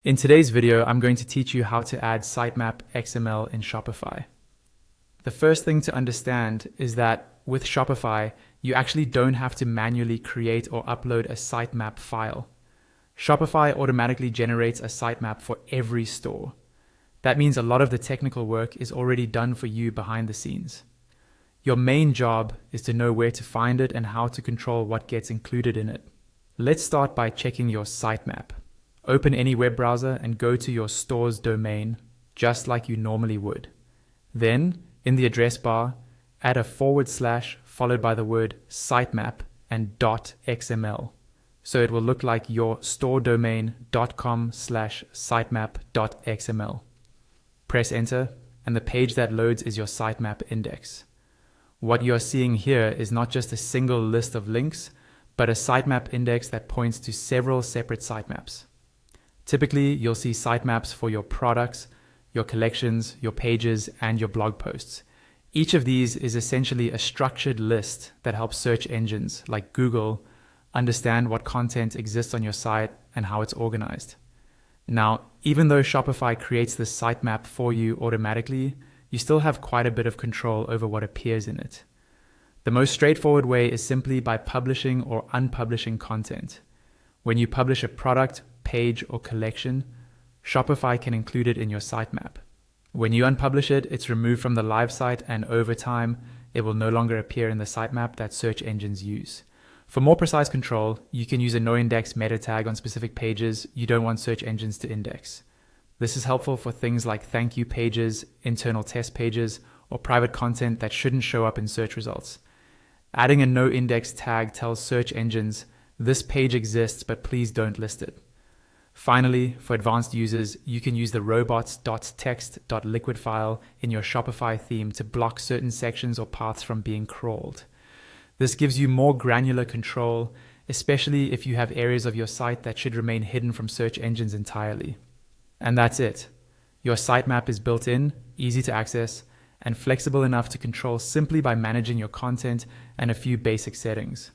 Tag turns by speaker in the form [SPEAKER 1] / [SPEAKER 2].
[SPEAKER 1] In today's video, I'm going to teach you how to add Sitemap XML in Shopify. The first thing to understand is that with Shopify, you actually don't have to manually create or upload a sitemap file. Shopify automatically generates a sitemap for every store. That means a lot of the technical work is already done for you behind the scenes. Your main job is to know where to find it and how to control what gets included in it. Let's start by checking your sitemap. Open any web browser and go to your store's domain, just like you normally would. Then, in the address bar, add a / followed by the word sitemap and .xml. So it will look like your store domain .com/sitemap.xml. Press enter, and the page that loads is your sitemap index. What you're seeing here is not just a single list of links, but a sitemap index that points to several separate sitemaps. Typically, you'll see sitemaps for your products, your collections, your pages, and your blog posts. Each of these is essentially a structured list that helps search engines like Google understand what content exists on your site and how it's organized. Now, even though Shopify creates this sitemap for you automatically, you still have quite a bit of control over what appears in it. The most straightforward way is simply by publishing or unpublishing content. When you publish a product, page, or collection, Shopify can include it in your sitemap. When you unpublish it, it's removed from the live site, and over time, it will no longer appear in the sitemap that search engines use. For more precise control, you can use a noindex meta tag on specific pages you don't want search engines to index. This is helpful for things like thank you pages, internal test pages, or private content that shouldn't show up in search results. Adding a noindex tag tells search engines, this page exists, but please don't list it. Finally, for advanced users, you can use the robots.txt.liquid file in your Shopify theme to block certain sections or paths from being crawled. This gives you more granular control, especially if you have areas of your site that should remain hidden from search engines entirely. And that's it. Your sitemap is built in, easy to access, and flexible enough to control simply by managing your content and a few basic settings.